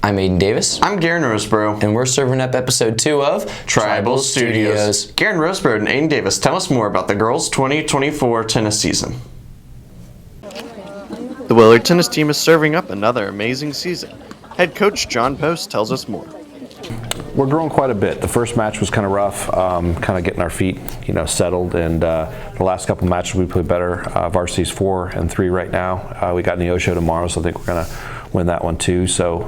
I'm Aiden Davis. I'm Garen Roseborough. And we're serving up episode 2 of Tribal Studios. Garen Roseborough and Aiden Davis, tell us more about the girls' 2024 tennis season. The Willard tennis team is serving up another amazing season. Head coach John Post tells us more. We're growing quite a bit. The first match was kind of rough, kind of getting our feet, settled. And the last couple of matches we played better. Varsity's 4-3 right now. We got Neosho tomorrow, so I think we're going to win that one too. So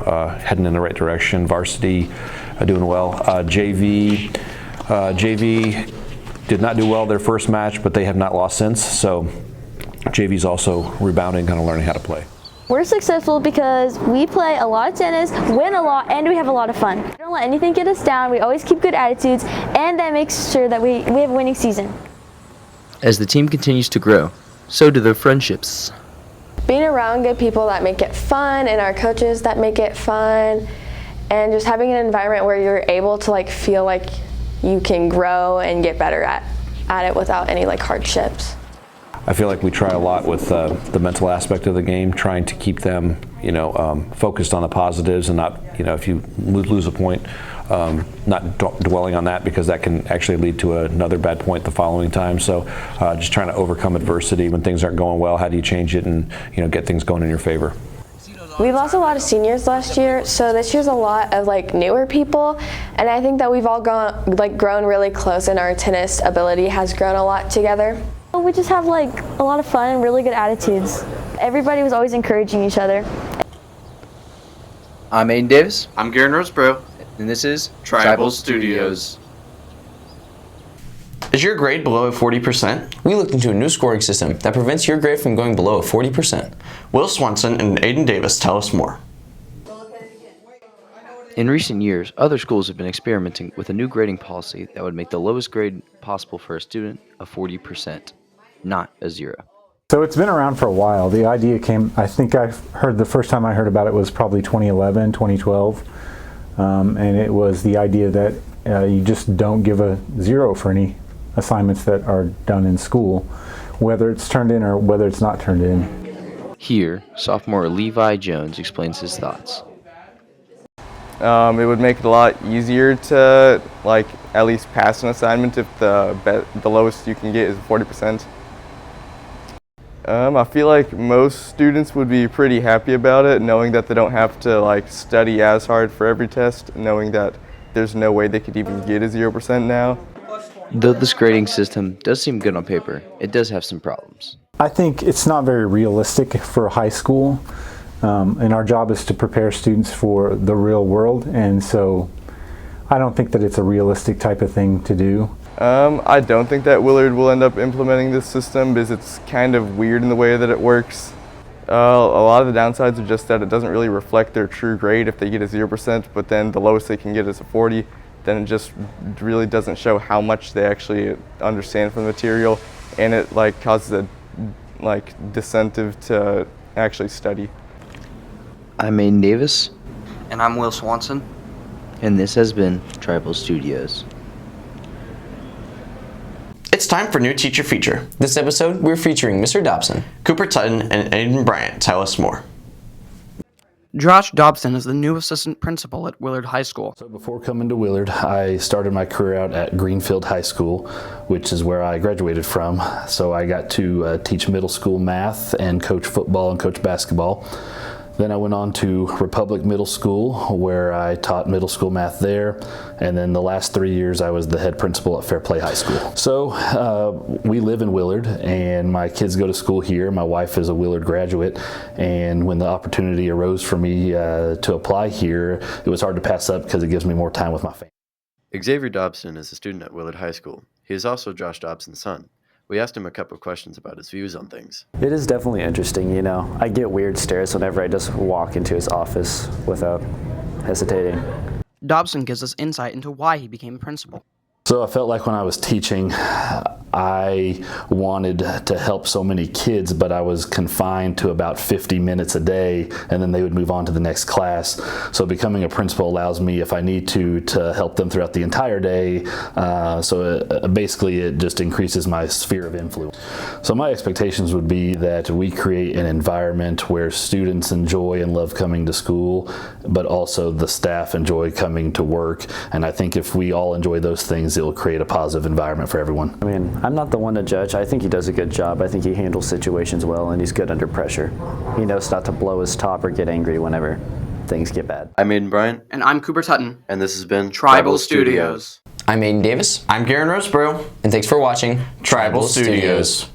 heading in the right direction. Varsity doing well. JV did not do well their first match, but they have not lost since. So JV's also rebounding, kind of learning how to play. We're successful because we play a lot of tennis, win a lot, and we have a lot of fun. We don't let anything get us down. We always keep good attitudes, and that makes sure that we have a winning season. As the team continues to grow, so do their friendships. Being around good people that make it fun, and our coaches that make it fun, and just having an environment where you're able to feel like you can grow and get better at it without any hardships. I feel like we try a lot with the mental aspect of the game, trying to keep them, focused on the positives and not, if you lose a point, not dwelling on that, because that can actually lead to another bad point the following time. So just trying to overcome adversity when things aren't going well. How do you change it and get things going in your favor? We lost a lot of seniors last year, so this year's a lot of newer people, and I think that we've all grown really close, and our tennis ability has grown a lot together. We just have a lot of fun and really good attitudes. Everybody was always encouraging each other. I'm Aiden Davis. I'm Garen Roseborough. And this is Tribal Studios. Is your grade below 40%? We looked into a new scoring system that prevents your grade from going below 40%. Will Swanson and Aiden Davis tell us more. In recent years, other schools have been experimenting with a new grading policy that would make the lowest grade possible for a student a 40%, not a 0. So it's been around for a while. The idea came, I think the first time I heard about it was probably 2011, 2012. And it was the idea that you just don't give a 0 for any assignments that are done in school, whether it's turned in or whether it's not turned in. Here, sophomore Levi Jones explains his thoughts. It would make it a lot easier to at least pass an assignment if the lowest you can get is 40%. I feel like most students would be pretty happy about it, knowing that they don't have to study as hard for every test, knowing that there's no way they could even get a 0% now. Though this grading system does seem good on paper, it does have some problems. I think it's not very realistic for high school. And our job is to prepare students for the real world, and so I don't think that it's a realistic type of thing to do. I don't think that Willard will end up implementing this system because it's kind of weird in the way that it works. A lot of the downsides are just that it doesn't really reflect their true grade if they get a 0%, but then the lowest they can get is a 40, then it just really doesn't show how much they actually understand from the material, and it causes a disincentive to actually study. I'm Aiden Davis. And I'm Will Swanson. And this has been Tribal Studios. It's time for New Teacher Feature. This episode, we're featuring Mr. Dobson. Cooper Tutton and Aiden Bryant tell us more. Josh Dobson is the new assistant principal at Willard High School. So before coming to Willard, I started my career out at Greenfield High School, which is where I graduated from. So I got to teach middle school math and coach football and coach basketball. Then I went on to Republic Middle School, where I taught middle school math there. And then the last 3 years, I was the head principal at Fairplay High School. So we live in Willard, and my kids go to school here. My wife is a Willard graduate. And when the opportunity arose for me to apply here, it was hard to pass up because it gives me more time with my family. Xavier Dobson is a student at Willard High School. He is also Josh Dobson's son. We asked him a couple of questions about his views on things. It is definitely interesting, I get weird stares whenever I just walk into his office without hesitating. Dobson gives us insight into why he became principal. So I felt like when I was teaching, I wanted to help so many kids, but I was confined to about 50 minutes a day, and then they would move on to the next class. So becoming a principal allows me, if I need to help them throughout the entire day. Basically it just increases my sphere of influence. So my expectations would be that we create an environment where students enjoy and love coming to school, but also the staff enjoy coming to work. And I think if we all enjoy those things, it will create a positive environment for everyone. I mean, I'm not the one to judge. I think he does a good job. I think he handles situations well, and he's good under pressure. He knows not to blow his top or get angry whenever things get bad. I'm Aiden Bryant. And I'm Cooper Tutton. And this has been Tribal Studios. I'm Aiden Davis. I'm Garen Roseborough. And thanks for watching Tribal Studios.